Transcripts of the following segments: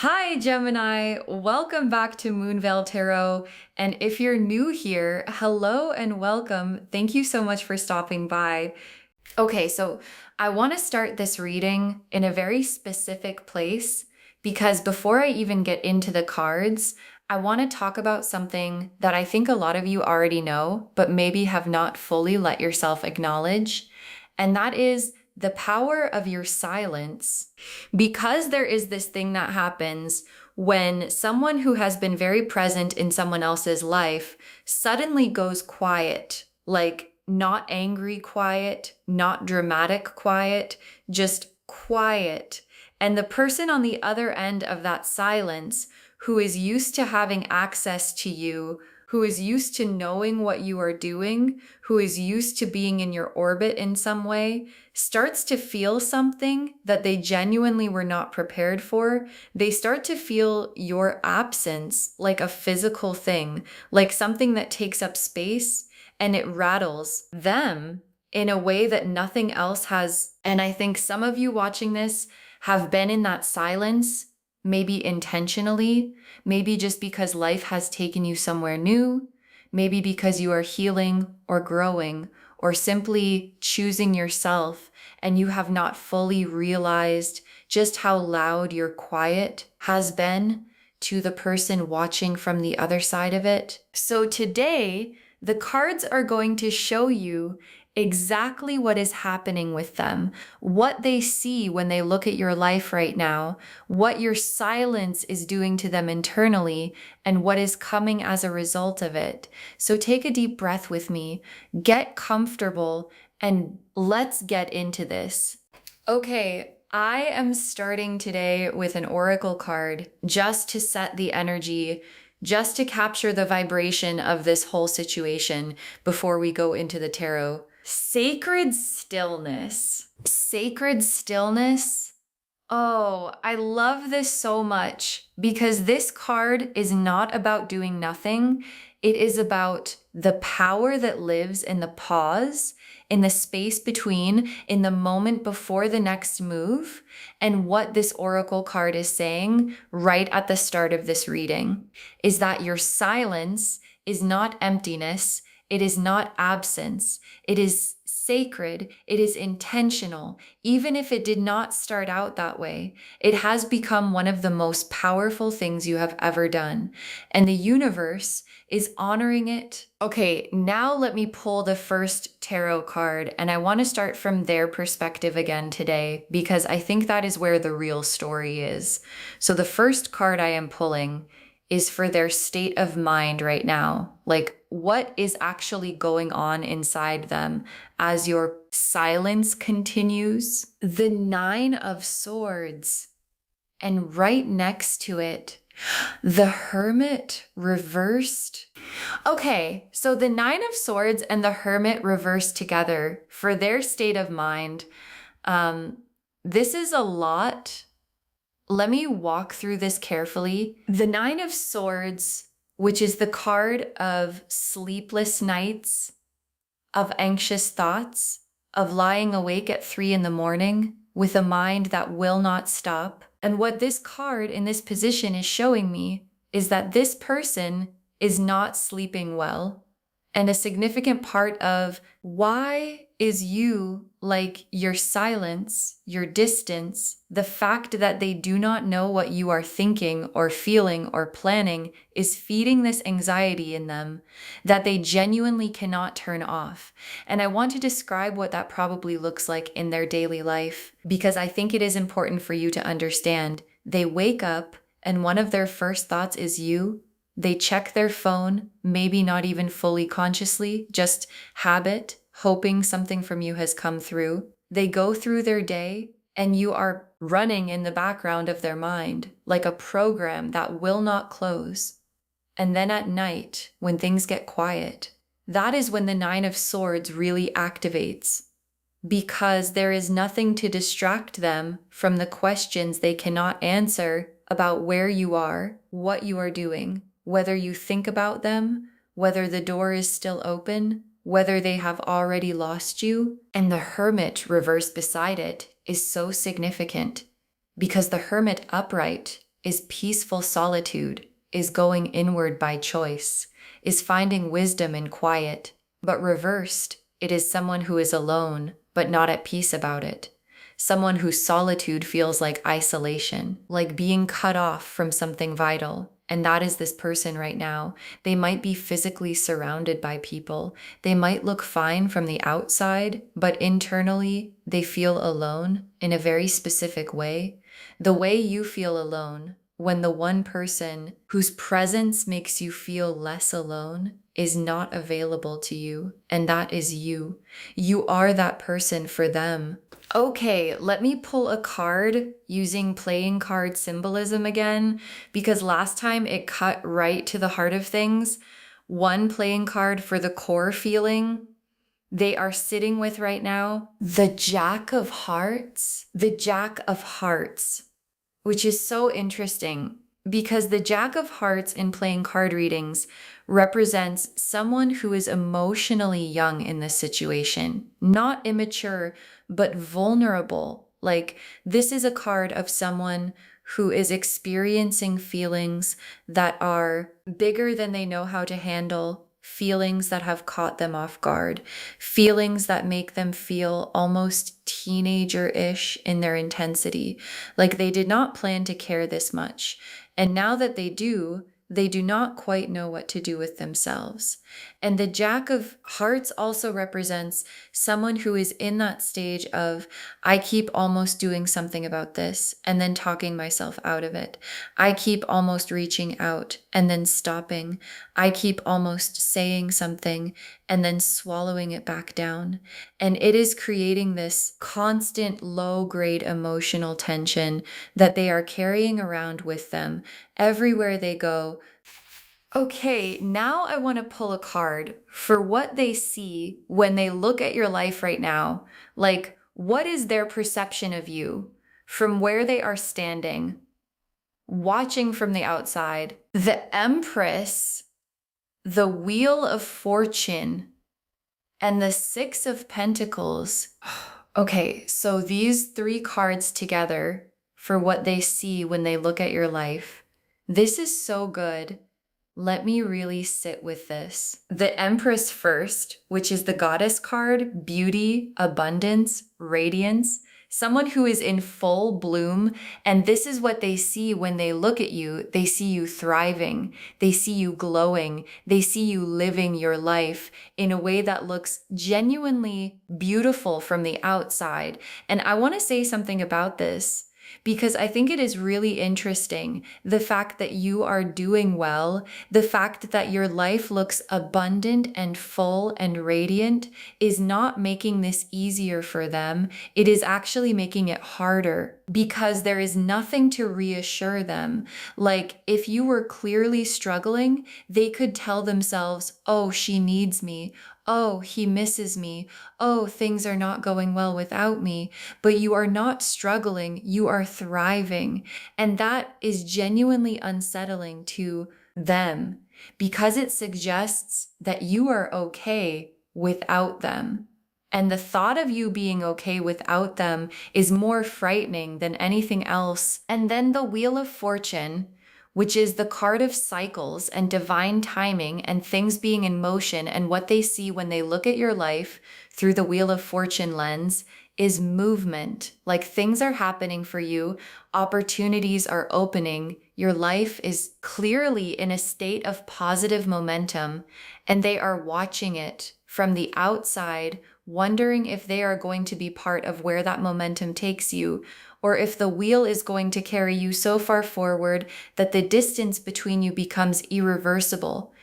Hi, Gemini. Welcome back to Moonveil Tarot. And if you're new here, hello and welcome. Thank you so much for stopping by. Okay, so I want to start this reading in a very specific place because before I even get into the cards, I want to talk about something that I think a lot of you already know, but maybe have not fully let yourself acknowledge. And that is the power of your silence. Because there is this thing that happens when someone who has been very present in someone else's life suddenly goes quiet, like not angry quiet, not dramatic quiet, just quiet. And the person on the other end of that silence, who is used to having access to you, who is used to knowing what you are doing, who is used to being in your orbit in some way, starts to feel something that they genuinely were not prepared for. They start to feel your absence like a physical thing, like something that takes up space, and it rattles them in a way that nothing else has. And I think some of you watching this have been in that silence, maybe intentionally, maybe just because life has taken you somewhere new, maybe because you are healing or growing or simply choosing yourself and you have not fully realized just how loud your quiet has been to the person watching from the other side of it. So today, the cards are going to show you exactly what is happening with them, what they see when they look at your life right now, what your silence is doing to them internally, and what is coming as a result of it. So take a deep breath with me, get comfortable, and let's get into this. Okay, I am starting today with an oracle card just to set the energy, just to capture the vibration of this whole situation before we go into the tarot. Sacred stillness. Sacred stillness. Oh, I love this so much because this card is not about doing nothing. It is about the power that lives in the pause, in the space between, in the moment before the next move, and what this oracle card is saying right at the start of this reading is that your silence is not emptiness. It is not absence. It is sacred. It is intentional. Even if it did not start out that way, it has become one of the most powerful things you have ever done. And the universe is honoring it. Okay, now let me pull the first tarot card. And I want to start from their perspective again today, because I think that is where the real story is. So the first card I am pulling is for their state of mind right now. Like, what is actually going on inside them as your silence continues? The Nine of Swords. And right next to it, the Hermit reversed. Okay, so the Nine of Swords and the Hermit reversed together for their state of mind. This is a lot. Let me walk through this carefully. The Nine of Swords, which is the card of sleepless nights, of anxious thoughts, of lying awake at 3 a.m. with a mind that will not stop. And what this card in this position is showing me is that this person is not sleeping well. And a significant part of why is you, like your silence, your distance, the fact that they do not know what you are thinking or feeling or planning is feeding this anxiety in them that they genuinely cannot turn off. And I want to describe what that probably looks like in their daily life, because I think it is important for you to understand. They wake up and one of their first thoughts is you. They check their phone, maybe not even fully consciously, just habit, hoping something from you has come through. They go through their day and you are running in the background of their mind like a program that will not close. And then at night, when things get quiet, that is when the Nine of Swords really activates, because there is nothing to distract them from the questions they cannot answer about where you are, what you are doing, whether you think about them, whether the door is still open, whether they have already lost you. And the Hermit reversed beside it is so significant because the Hermit upright is peaceful solitude, is going inward by choice, is finding wisdom in quiet. But reversed, it is someone who is alone, but not at peace about it. Someone whose solitude feels like isolation, like being cut off from something vital. And that is this person right now. They might be physically surrounded by people. They might look fine from the outside, but internally they feel alone in a very specific way. The way you feel alone when the one person whose presence makes you feel less alone is not available to you, and that is you. You are that person for them. Okay, let me pull a card using playing card symbolism again, because last time it cut right to the heart of things. One playing card for the core feeling they are sitting with right now, the Jack of Hearts. The Jack of Hearts, which is so interesting because the Jack of Hearts in playing card readings represents someone who is emotionally young in this situation, not immature, but vulnerable. Like, this is a card of someone who is experiencing feelings that are bigger than they know how to handle, feelings that have caught them off guard, feelings that make them feel almost teenager-ish in their intensity, like they did not plan to care this much. And now that they do not quite know what to do with themselves. And the Jack of Hearts also represents someone who is in that stage of, I keep almost doing something about this and then talking myself out of it. I keep almost reaching out and then stopping. I keep almost saying something and then swallowing it back down. And it is creating this constant low-grade emotional tension that they are carrying around with them everywhere they go. Okay, now I want to pull a card for what they see when they look at your life right now. Like, what is their perception of you from where they are standing, watching from the outside? The Empress, the Wheel of Fortune, and the Six of Pentacles. Okay, so these three cards together for what they see when they look at your life. This is so good. Let me really sit with this. The Empress first, which is the goddess card, beauty, abundance, radiance, someone who is in full bloom. And this is what they see when they look at you. They see you thriving. They see you glowing. They see you living your life in a way that looks genuinely beautiful from the outside. And I want to say something about this, because I think it is really interesting, the fact that you are doing well, the fact that your life looks abundant and full and radiant is not making this easier for them. It is actually making it harder because there is nothing to reassure them. Like, if you were clearly struggling, they could tell themselves, oh, she needs me. Oh, he misses me. Oh, things are not going well without me. But you are not struggling, you are thriving. And that is genuinely unsettling to them because it suggests that you are okay without them. And the thought of you being okay without them is more frightening than anything else. And then the Wheel of Fortune, which is the card of cycles and divine timing and things being in motion, and what they see when they look at your life through the Wheel of Fortune lens is movement. Like, things are happening for you, opportunities are opening, your life is clearly in a state of positive momentum, and they are watching it from the outside, wondering if they are going to be part of where that momentum takes you, or if the wheel is going to carry you so far forward that the distance between you becomes irreversible.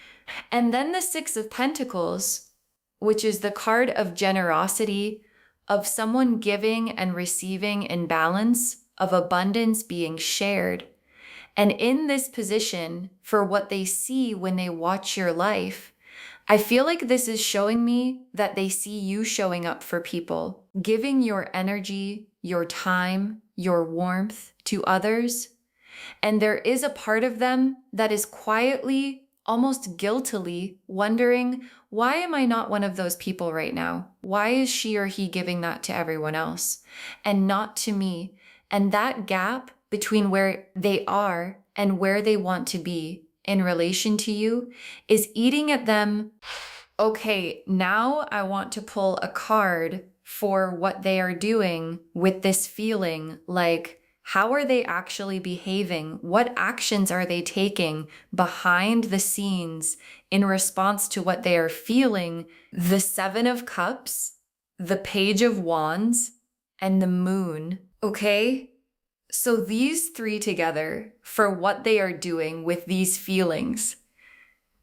And then the Six of Pentacles, which is the card of generosity, of someone giving and receiving in balance, of abundance being shared. And in this position, for what they see when they watch your life, I feel like this is showing me that they see you showing up for people, giving your energy, your time, your warmth to others. And there is a part of them that is quietly, almost guiltily wondering, why am I not one of those people right now? Why is she or he giving that to everyone else and not to me? And that gap between where they are and where they want to be in relation to you is eating at them. Okay, now I want to pull a card for what they are doing with this feeling. Like, how are they actually behaving? What actions are they taking behind the scenes in response to what they are feeling? The Seven of Cups, the Page of Wands, and the Moon. Okay? So these three together for what they are doing with these feelings.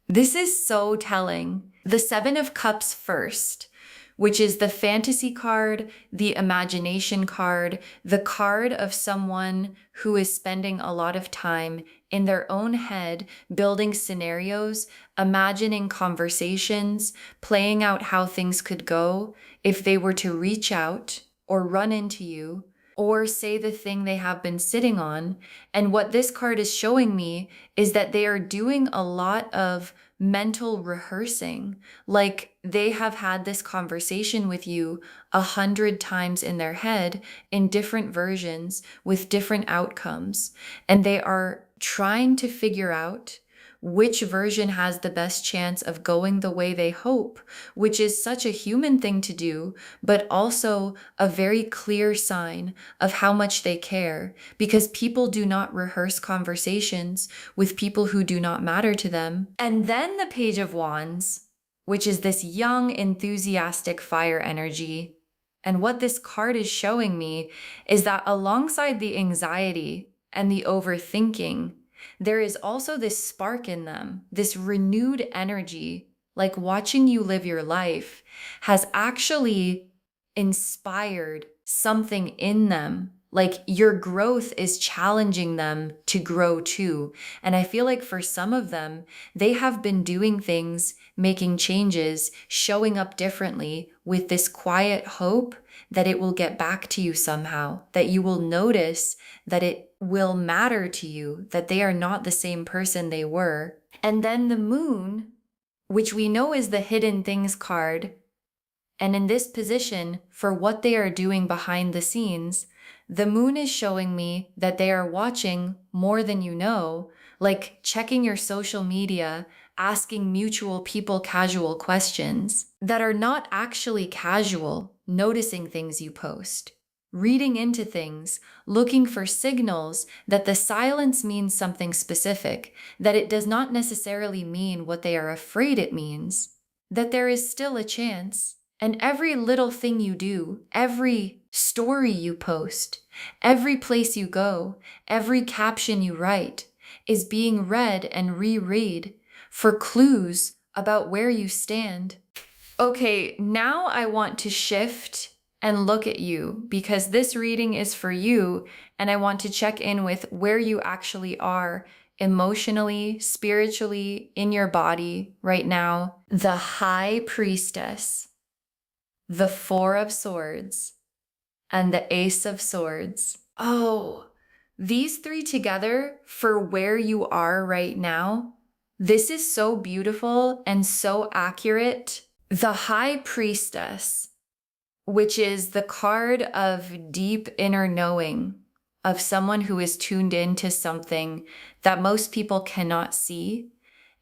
This is so telling. The Seven of Cups first, which is the fantasy card, the imagination card, the card of someone who is spending a lot of time in their own head, building scenarios, imagining conversations, playing out how things could go if they were to reach out or run into you or say the thing they have been sitting on. And what this card is showing me is that they are doing a lot of mental rehearsing. Like they have had this conversation with you 100 times in their head in different versions with different outcomes. And they are trying to figure out which version has the best chance of going the way they hope, which is such a human thing to do, but also a very clear sign of how much they care, because people do not rehearse conversations with people who do not matter to them. And then the Page of Wands, which is this young, enthusiastic fire energy. And what this card is showing me is that alongside the anxiety and the overthinking, there is also this spark in them, this renewed energy, like watching you live your life has actually inspired something in them. Like your growth is challenging them to grow too. And I feel like for some of them, they have been doing things, making changes, showing up differently with this quiet hope that it will get back to you somehow, that you will notice that it will matter to you, that they are not the same person they were. And then the Moon, which we know is the hidden things card, and in this position, for what they are doing behind the scenes, the Moon is showing me that they are watching more than you know, like checking your social media, asking mutual people casual questions that are not actually casual, noticing things you post, reading into things, looking for signals that the silence means something specific, that it does not necessarily mean what they are afraid it means, that there is still a chance. And every little thing you do, every story you post, every place you go, every caption you write is being read and reread for clues about where you stand. Okay, now I want to shift and look at you because this reading is for you and I want to check in with where you actually are emotionally, spiritually, in your body right now. The High Priestess, the Four of Swords, and the Ace of Swords. Oh, these three together for where you are right now. This is so beautiful and so accurate. The High Priestess, which is the card of deep inner knowing, of someone who is tuned into something that most people cannot see.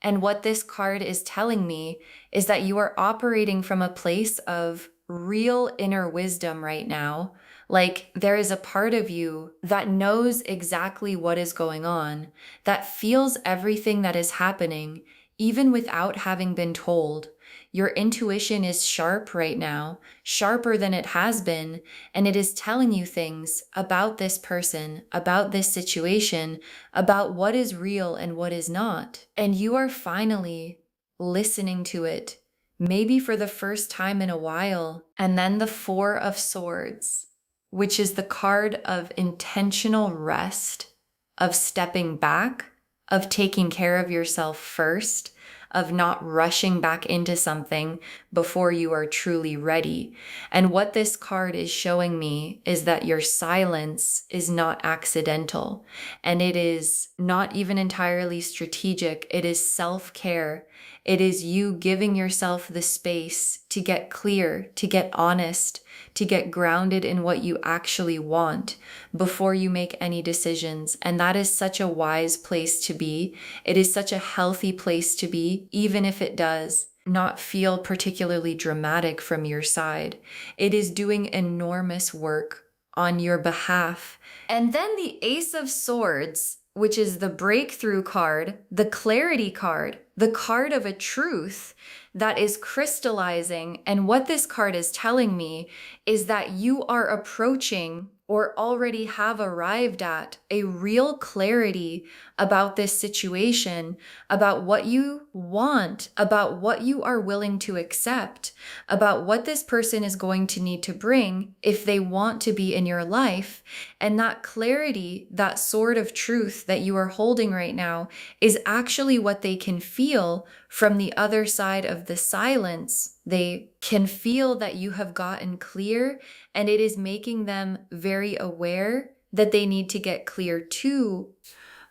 And what this card is telling me is that you are operating from a place of real inner wisdom right now. Like there is a part of you that knows exactly what is going on, that feels everything that is happening, even without having been told. Your intuition is sharp right now, sharper than it has been, and it is telling you things about this person, about this situation, about what is real and what is not. And you are finally listening to it, maybe for the first time in a while. And then the Four of Swords, which is the card of intentional rest, of stepping back, of taking care of yourself first, of not rushing back into something before you are truly ready. And what this card is showing me is that your silence is not accidental, and it is not even entirely strategic. It is self-care. It is you giving yourself the space to get clear, to get honest, to get grounded in what you actually want before you make any decisions. And that is such a wise place to be. It is such a healthy place to be, even if it does not feel particularly dramatic from your side. It is doing enormous work on your behalf. And then the Ace of Swords, which is the breakthrough card, the clarity card, the card of a truth that is crystallizing. And what this card is telling me is that you are approaching or already have arrived at a real clarity about this situation, about what you want, about what you are willing to accept, about what this person is going to need to bring if they want to be in your life. And that clarity, that sword of truth that you are holding right now, is actually what they can feel from the other side of the silence. They can feel that you have gotten clear, and it is making them very aware that they need to get clear too.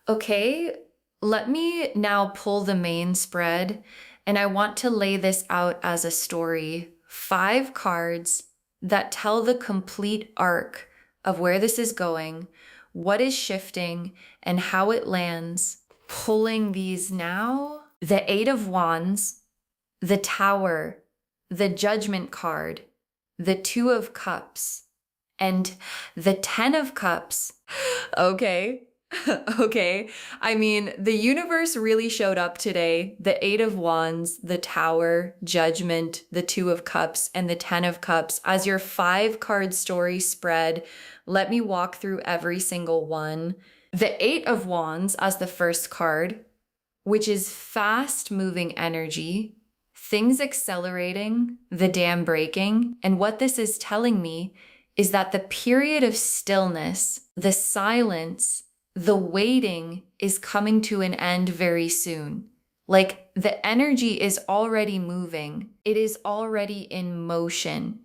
Okay, let me now pull the main spread, and I want to lay this out as a story. 5 cards that tell the complete arc of where this is going, what is shifting, and how it lands. Pulling these now. The 8 of Wands, the Tower, the Judgment card, the 2 of Cups, and the 10 of Cups. Okay. Okay. I mean, the universe really showed up today. The 8 of Wands, the Tower, Judgment, the 2 of Cups, and the 10 of Cups as your 5-card story spread. Let me walk through every single one. The 8 of Wands as the first card, which is fast moving energy, things accelerating, the dam breaking. And what this is telling me is that the period of stillness, the silence, the waiting is coming to an end very soon. Like the energy is already moving. It is already in motion.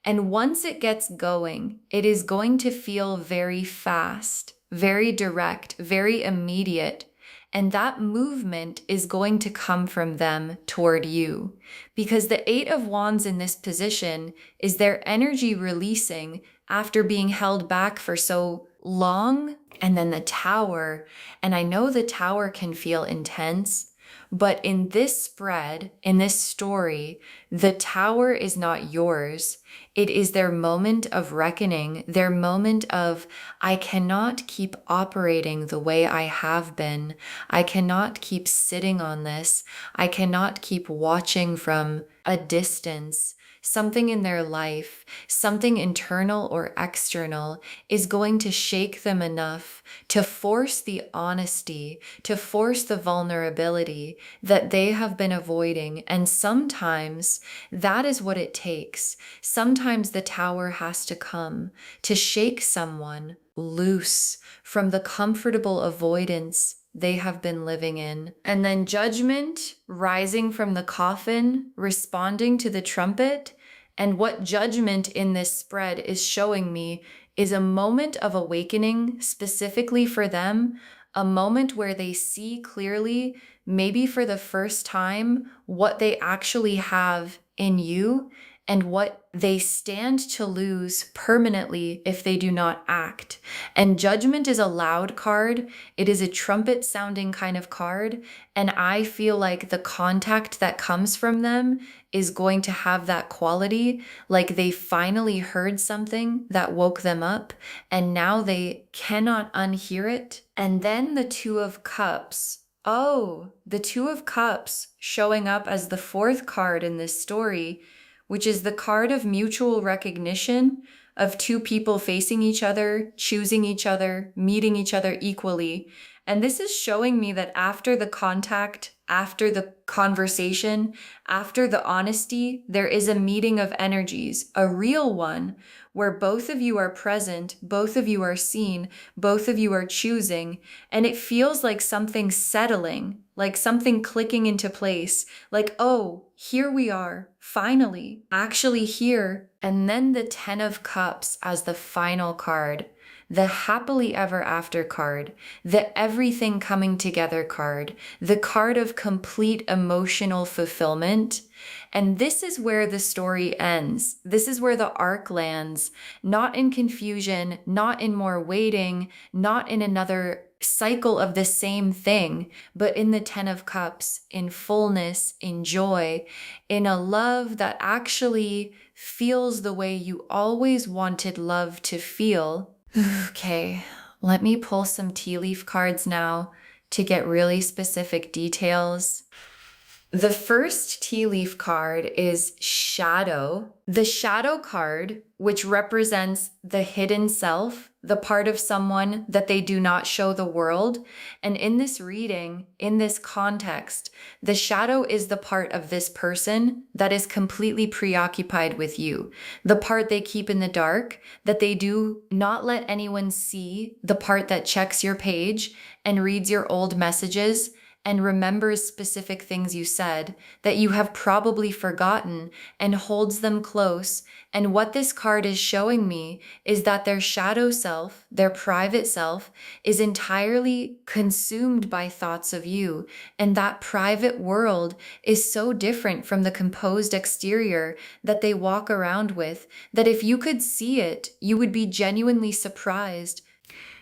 And once it gets going, it is going to feel very fast, very direct, very immediate. And that movement is going to come from them toward you, because the 8 of Wands in this position is their energy releasing after being held back for so long. And then the Tower, and I know the Tower can feel intense, but in this spread, in this story, the Tower is not yours. It is their moment of reckoning, their moment of, I cannot keep operating the way I have been. I cannot keep sitting on this. I cannot keep watching from a distance. Something in their life, something internal or external, is going to shake them enough to force the honesty, to force the vulnerability that they have been avoiding. And sometimes that is what it takes. Sometimes the Tower has to come to shake someone loose from the comfortable avoidance they have been living in. And then Judgment, rising from the coffin, responding to the trumpet. And what Judgment in this spread is showing me is a moment of awakening specifically for them, a moment where they see clearly, maybe for the first time, what they actually have in you and what they stand to lose permanently if they do not act. And Judgment is a loud card. It is a trumpet sounding kind of card. And I feel like the contact that comes from them is going to have that quality, like they finally heard something that woke them up and now they cannot unhear it. And then the 2 of Cups. Oh, the 2 of Cups showing up as the 4th card in this story, which is the card of mutual recognition, of 2 people facing each other, choosing each other, meeting each other equally. And this is showing me that after the contact, after the conversation, after the honesty, there is a meeting of energies, a real one, where both of you are present, both of you are seen, both of you are choosing, and it feels like something settling, like something clicking into place, like, oh, here we are, finally, actually here. And then the 10 of Cups as the final card, the happily ever after card, the everything coming together card, the card of complete emotional fulfillment. And this is where the story ends. This is where the arc lands, not in confusion, not in more waiting, not in another cycle of the same thing, but in the 10 of Cups, in fullness, in joy, in a love that actually feels the way you always wanted love to feel. Okay, let me pull some tea leaf cards now to get really specific details. The first tea leaf card is Shadow. The Shadow card, which represents the hidden self, the part of someone that they do not show the world. And in this reading, in this context, the shadow is the part of this person that is completely preoccupied with you. The part they keep in the dark, that they do not let anyone see, the part that checks your page and reads your old messages and remembers specific things you said that you have probably forgotten and holds them close. And what this card is showing me is that their shadow self, their private self, is entirely consumed by thoughts of you. And that private world is so different from the composed exterior that they walk around with, that if you could see it, you would be genuinely surprised.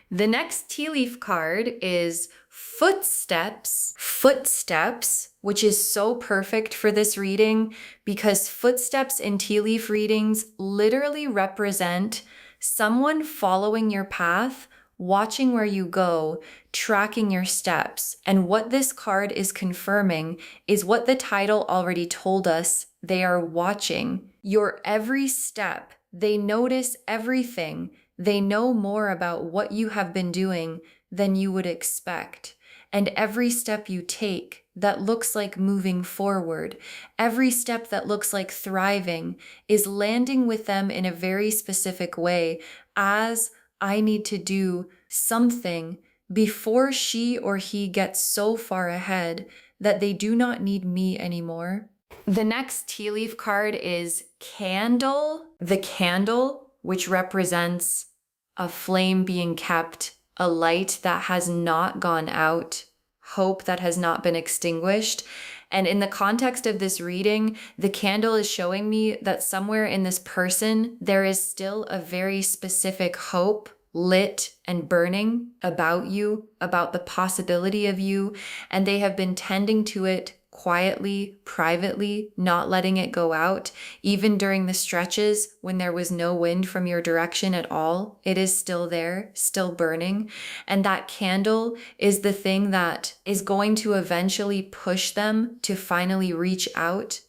The next tea leaf card is Footsteps. Footsteps, which is so perfect for this reading because footsteps in tea leaf readings literally represent someone following your path, watching where you go, tracking your steps. And what this card is confirming is what the title already told us. They are watching your every step. They notice everything. They know more about what you have been doing than you would expect. And every step you take that looks like moving forward, every step that looks like thriving, is landing with them in a very specific way, as I need to do something before she or he gets so far ahead that they do not need me anymore. The next tea leaf card is Candle. The candle, which represents a flame being kept, a light that has not gone out, hope that has not been extinguished. And in the context of this reading, the candle is showing me that somewhere in this person, there is still a very specific hope lit and burning about you, about the possibility of you, and they have been tending to it quietly, privately, not letting it go out. Even during the stretches when there was no wind from your direction at all, it is still there, still burning. And that candle is the thing that is going to eventually push them to finally reach out.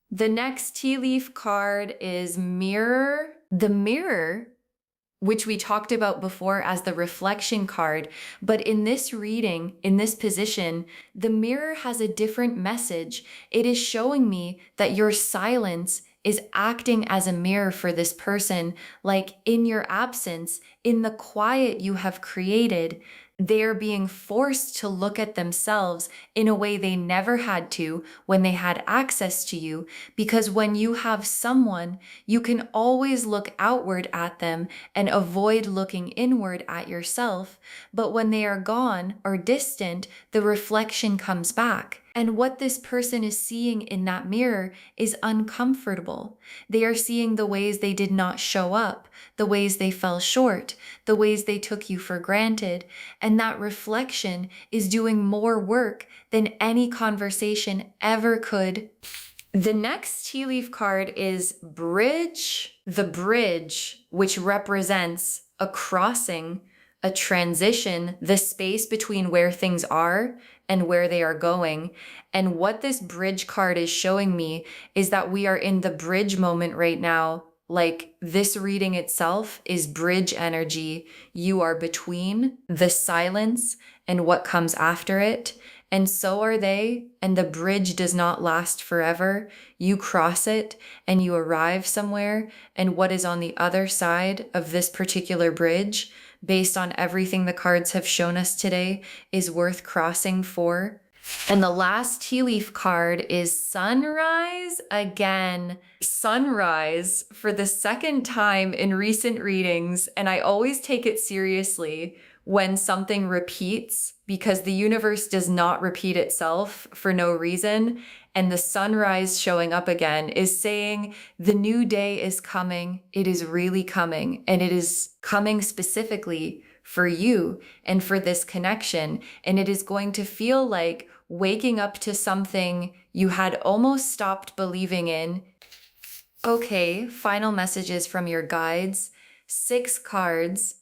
The next tea leaf card is Mirror. The mirror, which we talked about before as the reflection card. But in this reading, in this position, the mirror has a different message. It is showing me that your silence is acting as a mirror for this person. Like in your absence, in the quiet you have created, they are being forced to look at themselves in a way they never had to when they had access to you. Because when you have someone, you can always look outward at them and avoid looking inward at yourself. But when they are gone or distant, the reflection comes back. And what this person is seeing in that mirror is uncomfortable. They are seeing the ways they did not show up, the ways they fell short, the ways they took you for granted. And that reflection is doing more work than any conversation ever could. The next tea leaf card is Bridge. The bridge, which represents a crossing, a transition, the space between where things are and where they are going. And what this bridge card is showing me is that we are in the bridge moment right now. Like this reading itself is bridge energy. You are between the silence and what comes after it. And so are they. And the bridge does not last forever. You cross it and you arrive somewhere. And what is on the other side of this particular bridge based on everything the cards have shown us today, is worth crossing for. And the last tea leaf card is sunrise again. Sunrise for the second time in recent readings. And I always take it seriously when something repeats, because the universe does not repeat itself for no reason. And the sunrise showing up again is saying the new day is coming. It is really coming. And it is coming specifically for you and for this connection. And it is going to feel like waking up to something you had almost stopped believing in. Okay, final messages from your guides. 6 cards,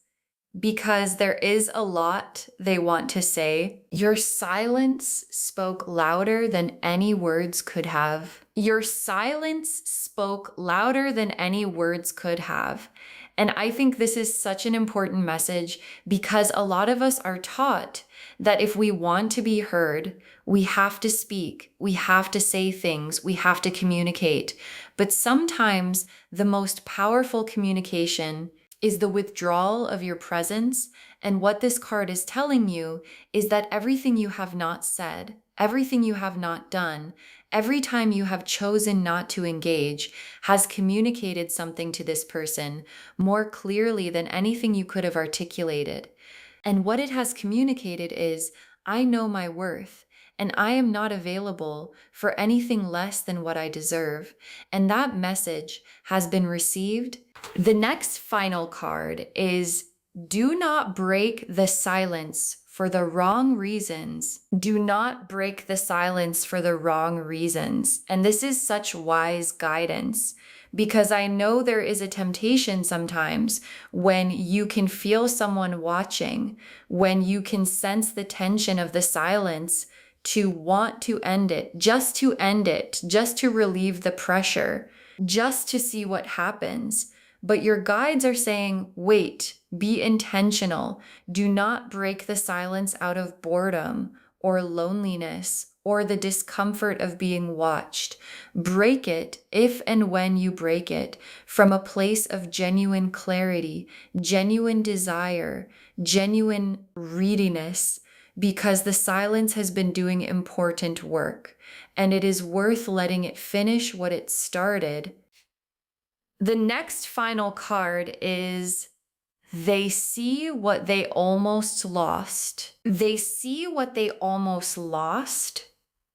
because there is a lot they want to say. Your silence spoke louder than any words could have. Your silence spoke louder than any words could have. And I think this is such an important message, because a lot of us are taught that if we want to be heard, we have to speak, we have to say things, we have to communicate. But sometimes the most powerful communication is the withdrawal of your presence. And what this card is telling you is that everything you have not said, everything you have not done, every time you have chosen not to engage, has communicated something to this person more clearly than anything you could have articulated. And what it has communicated is, I know my worth, and I am not available for anything less than what I deserve. And that message has been received. The next final card is, do not break the silence for the wrong reasons. Do not break the silence for the wrong reasons. And this is such wise guidance, because I know there is a temptation sometimes when you can feel someone watching, when you can sense the tension of the silence, to want to end it, just to end it, just to relieve the pressure, just to see what happens. But your guides are saying, wait, be intentional. Do not break the silence out of boredom or loneliness or the discomfort of being watched. Break it, if and when you break it, from a place of genuine clarity, genuine desire, genuine readiness, because the silence has been doing important work, and it is worth letting it finish what it started. The next final card is, they see what they almost lost. They see what they almost lost.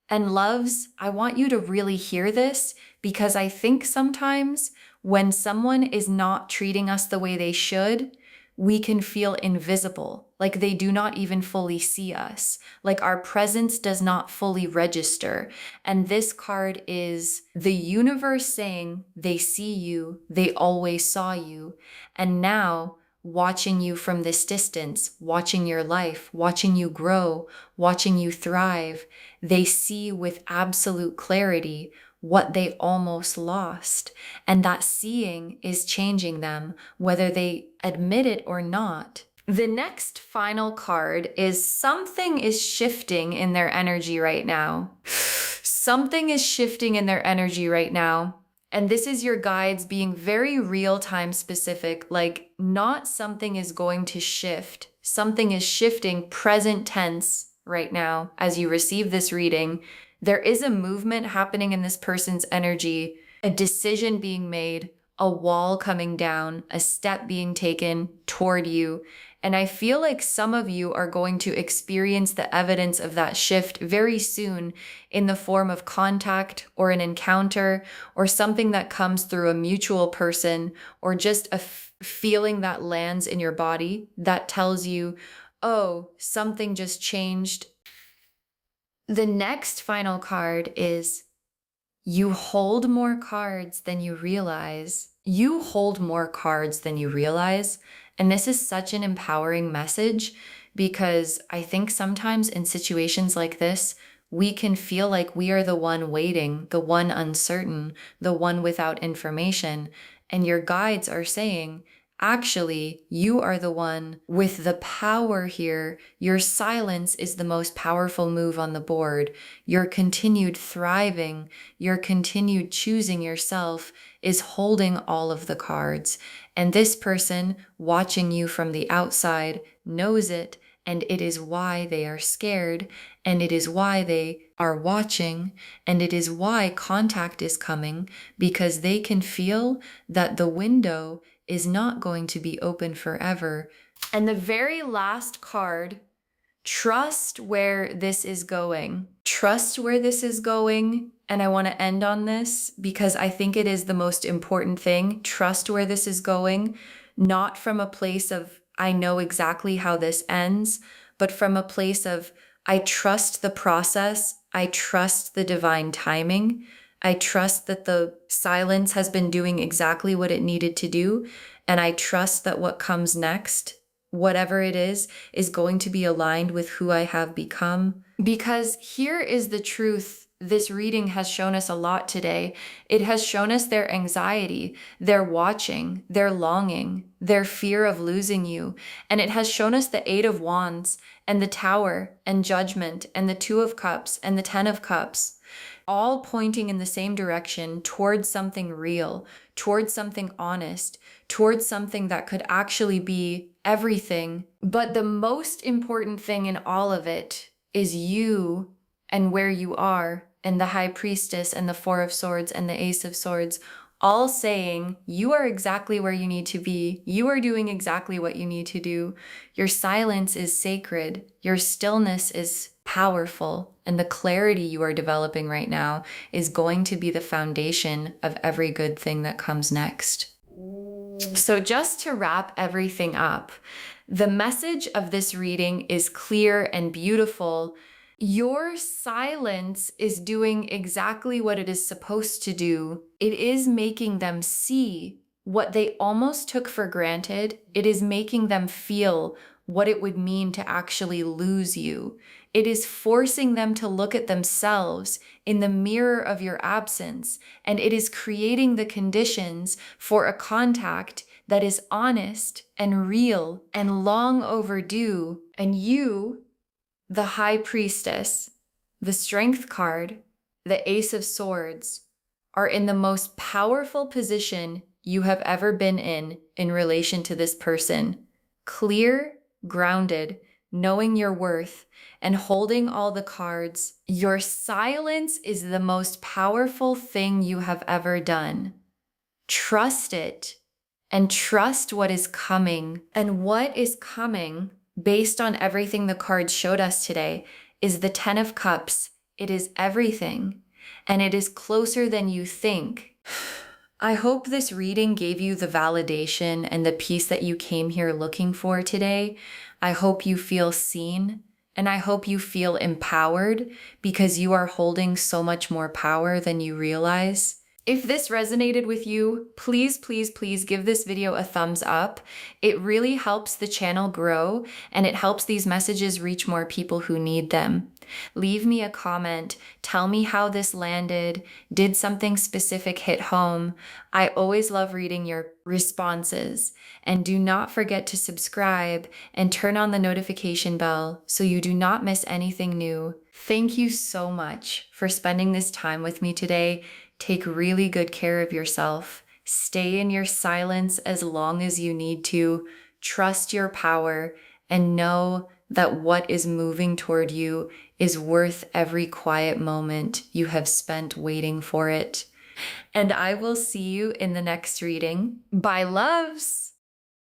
And loves, I want you to really hear this, because I think sometimes when someone is not treating us the way they should, we can feel invisible, like they do not even fully see us, like our presence does not fully register. And this card is the universe saying they see you, they always saw you, and now watching you from this distance, watching your life, watching you grow, watching you thrive, they see with absolute clarity what they almost lost. And that seeing is changing them, whether they admit it or not. The next final card is, something is shifting in their energy right now. Something is shifting in their energy right now. And this is your guides being very real-time specific, like not something is going to shift. Something is shifting, present tense right now as you receive this reading. There is a movement happening in this person's energy, a decision being made, a wall coming down, a step being taken toward you. And I feel like some of you are going to experience the evidence of that shift very soon in the form of contact or an encounter or something that comes through a mutual person, or just a feeling that lands in your body that tells you, oh, something just changed. The next final card is, you hold more cards than you realize. You hold more cards than you realize. And this is such an empowering message, because I think sometimes in situations like this, we can feel like we are the one waiting, the one uncertain, the one without information. And your guides are saying, actually, you are the one with the power here. Your silence is the most powerful move on the board. Your continued thriving, your continued choosing yourself is holding all of the cards. And this person watching you from the outside knows it, and it is why they are scared, and it is why they are watching, and it is why contact is coming, because they can feel that the window is not going to be open forever. And the very last card, trust where this is going. Trust where this is going. And I want to end on this because I think it is the most important thing. Trust where this is going, not from a place of, I know exactly how this ends, but from a place of, I trust the process. I trust the divine timing. I trust that the silence has been doing exactly what it needed to do. And I trust that what comes next, whatever it is going to be aligned with who I have become. Because here is the truth. This reading has shown us a lot today. It has shown us their anxiety, their watching, their longing, their fear of losing you. And it has shown us the Eight of Wands and the Tower and Judgment and the Two of Cups and the Ten of Cups, all pointing in the same direction towards something real, towards something honest, towards something that could actually be everything. But the most important thing in all of it is you and where you are, and the High Priestess and the Four of Swords and the Ace of Swords, all saying you are exactly where you need to be. You are doing exactly what you need to do. Your silence is sacred. Your stillness is powerful. And the clarity you are developing right now is going to be the foundation of every good thing that comes next. So just to wrap everything up, the message of this reading is clear and beautiful. Your silence is doing exactly what it is supposed to do. It is making them see what they almost took for granted. It is making them feel what it would mean to actually lose you. It is forcing them to look at themselves in the mirror of your absence, and it is creating the conditions for a contact that is honest and real and long overdue. And you, the High Priestess, the Strength card, the Ace of Swords, are in the most powerful position you have ever been in relation to this person. Clear, grounded, knowing your worth, and holding all the cards. Your silence is the most powerful thing you have ever done. Trust it, and trust what is coming. And what is coming, based on everything the cards showed us today, is the Ten of Cups. It is everything, and it is closer than you think. I hope this reading gave you the validation and the peace that you came here looking for today. I hope you feel seen, and I hope you feel empowered because you are holding so much more power than you realize. If this resonated with you, please, please, please give this video a thumbs up. It really helps the channel grow, and it helps these messages reach more people who need them. Leave me a comment. Tell me how this landed. Did something specific hit home? I always love reading your responses. And do not forget to subscribe and turn on the notification bell so you do not miss anything new. Thank you so much for spending this time with me today. Take really good care of yourself. Stay in your silence as long as you need to. Trust your power and know that what is moving toward you is worth every quiet moment you have spent waiting for it. And I will see you in the next reading. Bye, loves!